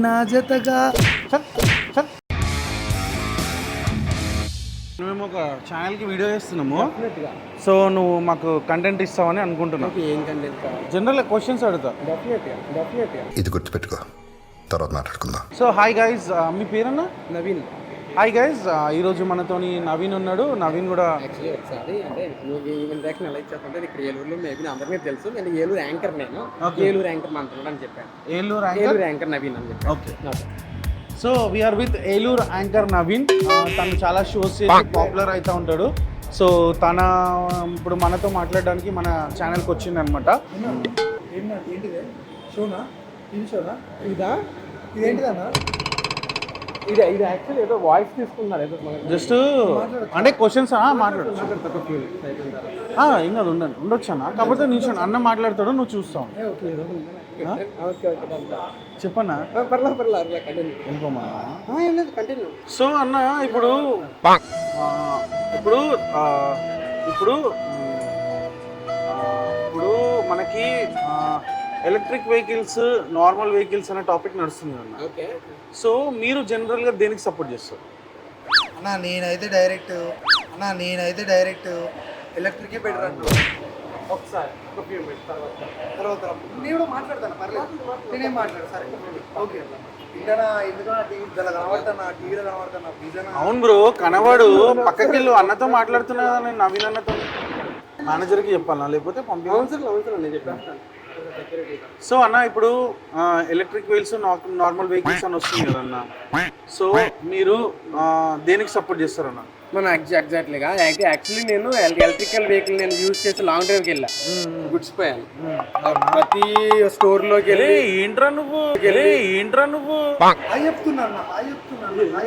నా జతగా. మేము ఒక ఛానల్కి వీడియో చేస్తున్నాము. సో నువ్వు మాకు కంటెంట్ ఇస్తావని అనుకుంటున్నావు. ఏం కంటెంట్? జనరల్గా క్వశ్చన్స్ అడుగుతా. ఇది గుర్తుపెట్టుకో, తర్వాత మాట్లాడుకుందాం. సో హాయ్ గైజ్, మీ పేరన్నా? నవీన్. హాయ్ గైజ్, ఈరోజు మనతోని నవీన్ ఉన్నాడు. నవీన్ కూడా యాక్చువల్లీ ఒకసారి అంటే ఇందాక ఎలా ఇచ్చేస్తుంటే ఇక్కడ ఏలూరులో మేబీ అందరికీ తెలుసు, నేను ఏలూరు యాంకర్. నేను ఏలూరు యాంకర్ మనతో అని చెప్పాను. ఏలూరు యాంకర్ నవీన్ అని చెప్పాను. Okay. So we are with Eluru anchor Naveen. తను చాలా షోస్ చేసి పాపులర్ అవుతూ ఉంటాడు. సో తన ఇప్పుడు మనతో మాట్లాడడానికి మన ఛానల్కి వచ్చింది అనమాట. ఏంటిదే షోనా? ఇది షోనా? ఇదేంటిదన్నా? ఇది యాక్చువల్లీ ఏదో వాయిస్ తీసుకున్నారు ఏదో జస్ట్ అంటే క్వశ్చన్స్ మాట్లాడు. ఇంకా ఉండొచ్చు అన్న, కాకపోతే నిమిషం అన్న మాట్లాడతాడు, నువ్వు చూస్తావు. చెప్పన్నా. సో అన్న ఇప్పుడు ఇప్పుడు ఇప్పుడు ఇప్పుడు మనకి ఎలక్ట్రిక్ వెహికల్స్, నార్మల్ వెహికల్స్ అనే టాపిక్ నడుస్తుంది అన్న. సో మీరు జనరల్గా దేనికి సపోర్ట్ చేస్తారు? అన్నా నేనైతే డైరెక్ట్ ఎలక్ట్రికే బెటర్ అంటు. ఒకసారి తర్వాత నేను కూడా మాట్లాడతాను, పర్లేదు, నేనేం మాట్లాడు. సరే ఓకే. ఇంకా ఎందుకన్నా టీవీలో కనబడతాను. అవును బ్రో, కనవాడు పక్కకి వెళ్ళు. అన్నతో మాట్లాడుతున్నా నేను, నవీన్ అన్నతో. మేనేజర్కి చెప్పాలా లేకపోతే అవసరం నేను చెప్పేస్తాను. సో అన్న ఇప్పుడు ఎలక్ట్రిక్ వెహికల్స్, నార్మల్ వెహికల్స్ అని వస్తుంది కదా అన్న. సో మీరు దేనికి సపోర్ట్ చేస్తారన్న? మనం ఎగ్జాక్ట్లీగా యాక్చువల్లీ నేను ఎలక్ట్రికల్ వెహికల్ నేను యూజ్ చేసి లాంగ్ డ్రైవ్కి వెళ్ళా, గుడిసిపోయాను. ప్రతి స్టోర్లోకి వెళ్ళి ఏంట్రా నువ్వు చెప్తున్నాను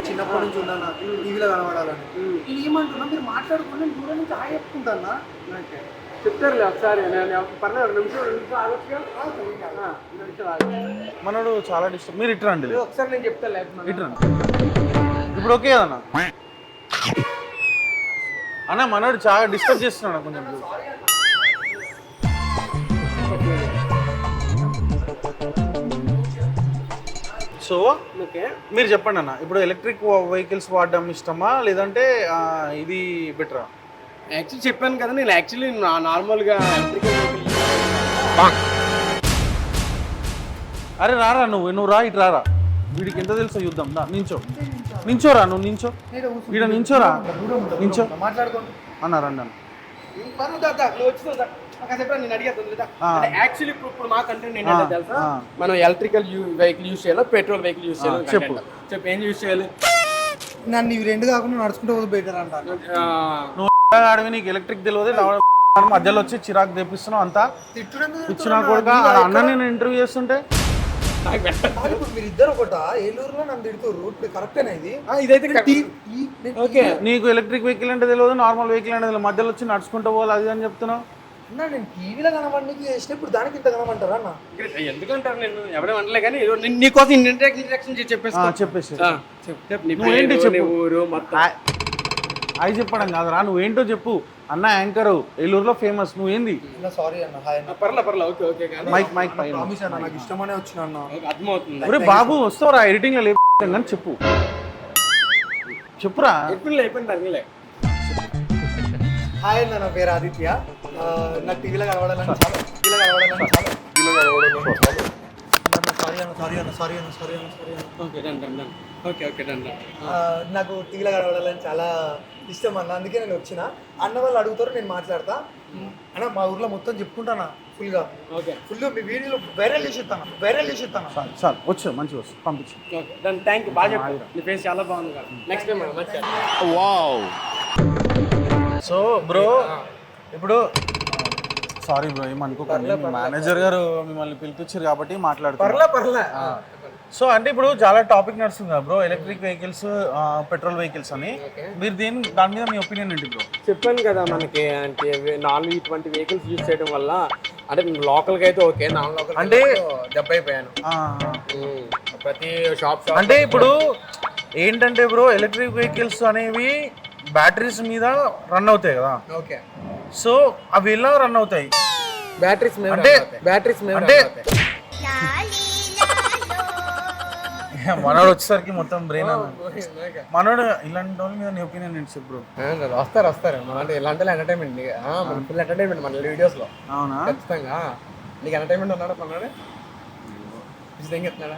చిన్నప్పటి నుంచి ఉన్నాను టీవీలో కనబడాలని. నేను ఏమంటున్నా, మీరు మాట్లాడుకుని నేను దూరం నుంచి చెప్పుకుంటానా. చెప్తారులే ఒకసారి, పర్లేదు మనోడు చాలా డిస్టర్బ్. మీరు ఇట్లా అండి ఒకసారి నేను చెప్తాను. ఇట్లా ఇప్పుడు ఓకే కదన్నా? అన్న మనోడు చాలా డిస్టర్బ్ చేస్తున్నాడు కొంచెం. సో మీరు చెప్పండి అన్న, ఇప్పుడు ఎలక్ట్రిక్ వెహికల్స్ వాడడం ఇష్టమా లేదంటే ఇది బెటరా? యాక్చువల్లీ చెప్పాను కదా, నేను యాక్చువల్లీ నార్మల్గా ఎలక్ట్రికల్ వెహికల్. అరే రారా, నువ్వు రా, ఇటు రారా. వీడికి ఎంత తెలుసో చూద్దాం. నించోరా, నువ్వు నించో. వీడ నించోరా, నించో మాట్లాడుకోండి అన్న. రండి అన్న. యాక్చువల్లీ ఇప్పుడు మా కంటెంట్ ఏంటంటే తెలుసా, మనం ఎలక్ట్రికల్ వెహికల్ యూజ్ చేయాలి, పెట్రోల్ వెహికల్ యూజ్ చేయాలి. చెప్పు ఏం యూజ్ చేయాలి? నన్ను ఇవి రెండు కాకుండా నడుచుకుంటూ పోతే బెటర్ అంటారు. అడవి నీకు ఎలక్ట్రిక్ తెలియదు, మధ్యలో వచ్చి చిరాకు తెప్పిస్తున్నావు అంతా. ఇచ్చినా కూడా అన్న నేను ఇంటర్వ్యూ చేస్తుంటే మీరిద్దరు ఒకట ఏలూరులో నన్ను తిడుతుర్రు. ఇప్పుడు కరెక్టేనా ఇది? ఇదైతే నీకు ఎలక్ట్రిక్ వెహికల్ అంటే తెలియదు, నార్మల్ వెహికల్ అంటే తెలియదు, మధ్యలో వచ్చి నడుచుకుంటూ పోవాలి అది అని చెప్తున్నావు. అన్నా నేను టీవీలో కనబడికి చేసిన, ఇప్పుడు దానికి ఇంత కనమంటారా అన్న? ఎందుకంటారు? నేను ఎవడే అనలే కానీ నీకోసం ఇంట్రడక్షన్ చెప్పేసి నువ్వేంటి చెప్పు. అవి చెప్పడం కాదురా, నువ్వేంటో చెప్పు. అన్న యాంకర్ ఏలూరులో ఫేమస్, నువ్వేంది? సారీ అన్న. పర్లే ఓకే. మైక్ నాకు ఇష్టమనే వచ్చిన అన్న, అర్థమవుతుంది. బాబు వస్తావురా ఎడిటింగ్ లో లేని చెప్పురా. అయిపోయింది. హాయ్ అన్న, నా పేరు ఆదిత్య. నాకు టీవీలో కనబడాలని చాలా. నాకు టీవీలో కనబడాలని చాలా ఇష్టం అన్న, అందుకే నేను వచ్చిన. అన్న వాళ్ళు అడుగుతారు, నేను మాట్లాడతా అన్న. మా ఊర్లో మొత్తం చెప్పుకుంటానా ఫుల్ మీ వీడియోలో వైరల్ చేసి ఇస్తాను. సార్ వచ్చు, మంచిగా వస్తుంది, పంపించు. Thank you. బాగా చెప్పారు, నీ ఫేస్ చాలా బాగుంది. నెక్స్ట్ టైం సో బ్రో ఇప్పుడు సారీ బ్రో, ఏమనుకోకండి, మేనేజర్ గారు మిమ్మల్ని పిలిపించారు కాబట్టి మాట్లాడుతున్నారు. సో అంటే ఇప్పుడు చాలా టాపిక్ నడుస్తుంది కదా bro, electric vehicles, petrol vehicles అని. మీరు దాని మీద మీ ఒపీనియన్ ఏంటి బ్రో? చెప్పాను కదా, మనకి అంటే ఇటువంటి వెహికల్స్ యూజ్ చేయడం వల్ల అంటే లోకల్గా అయితే ఓకే, నాన్ లోకల్ అంటే దెబ్బ అయిపోయాను. ప్రతి షాప్ అంటే ఇప్పుడు ఏంటంటే బ్రో, ఎలక్ట్రిక్ వెహికల్స్ అనేవి బ్యాటరీస్ మీద రన్ అవుతాయి కదా. ఓకే. సో అవి ఎలా రన్ అవుతాయి? బ్యాటరీస్ అంటే మనోడు వచ్చేసరికి మొత్తం బ్రెయిన్ మనోడు ఇలాంటి వాళ్ళ మీద నీ ఒపీనియన్ ఏంటి చెప్పు బ్రో? వస్తారు మన ఇలాంటి ఎంటర్టైన్మెంట్ మన ఫుల్ ఎంటర్టైన్మెంట్ మన వీడియోస్ లో అవునా? ఖచ్చితంగా నీకు ఎంటర్టైన్మెంట్ ఉన్నాడు కొన్నాడు చెప్తున్నాడా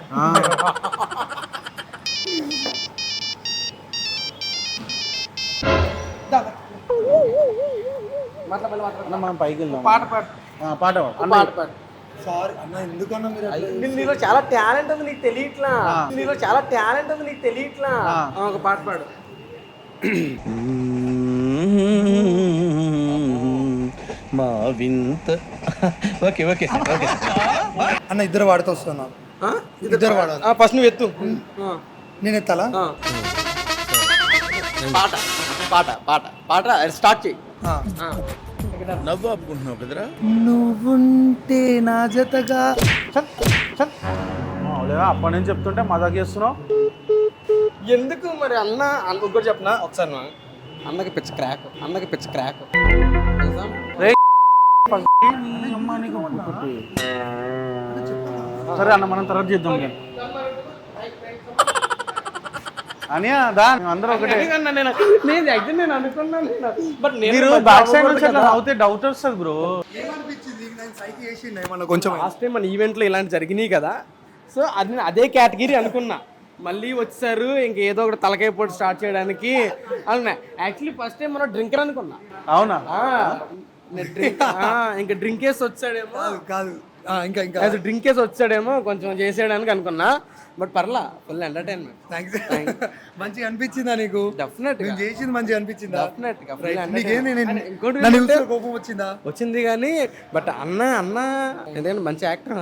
మనం పైకి వెళ్దాం. పాట పాడు పాట పాట పాడు సారీ అన్న, ఎందుకన్నా మీరు అట్లా? నీలో చాలా టాలెంట్ ఉంది నీకు తెలియట్లా నీలో చాలా టాలెంట్ ఉంది నీకు తెలియట్లా ఒక పాట పాడు మా వింత ఓకే ఓకే ఓకే అన్న ఇద్దరు వాడితే వస్తున్నా, ఇద్దరు వాడాలి. ఫస్ట్ నువ్వు ఎత్తు నేను ఎత్తాలా? పాట పాట పాట పాట స్టార్ట్ చేయి నవ్వు ఆపుకుంటున్నావు కదరా. నువ్వుంటే నా జతగా. అప్పటి నుంచి చెప్తుంటే మజాక్ చేస్తున్నావు. ఎందుకు మరి అన్న ఇంకోటి చెప్పనా ఒకసారి నా అన్నకి పిచ్చ క్రాక్ సరే అన్న, మనం తర్వాత చేద్దాం. అని దా అందరూ ఒకటే. నేను అనుకున్నాను బట్ మీరు బ్యాక్ సైడ్ నుంచి అట్లా అవుతే డౌట్ వస్తుంది బ్రో. ఏమనిపించింది నేను సైకి చేసిండు ఏమన్నా కొంచెం? లాస్ట్ టైం మన ఈవెంట్లో ఇలాంటి జరిగినాయి కదా, సో అది నేను అదే కేటగిరీ అనుకున్నా. మళ్ళీ వచ్చారు ఇంకేదో ఒకటి తలకాయ పోటీ స్టార్ట్ చేయడానికి అనుకున్నా. యాక్చువల్లీ ఫస్ట్ టైం మనం డ్రింకర్ అనుకున్నా. అవునా? ఇంకా డ్రింక్ వేసి వచ్చాడేమో కాదు ఇంకా ఇంకా డ్రింక్ వేసి వచ్చాడేమో కొంచెం చేసేయడానికి అనుకున్నా. బట్ పర్లా ఫుల్ ఎంటర్టైన్మెంట్. మంచిగా అనిపించిందా నీకు? డెఫినెట్ నేను చేసింది మంచిగా అనిపించిందా? డెఫినెట్ కోపం వచ్చిందా? వచ్చింది కానీ బట్ అన్న ఎందుకంటే మంచి యాక్టర్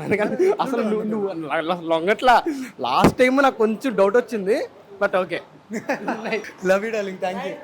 అసలు నువ్వు లొంగట్లా. లాస్ట్ టైం నాకు కొంచెం డౌట్ వచ్చింది but okay. Love you darling, thank you.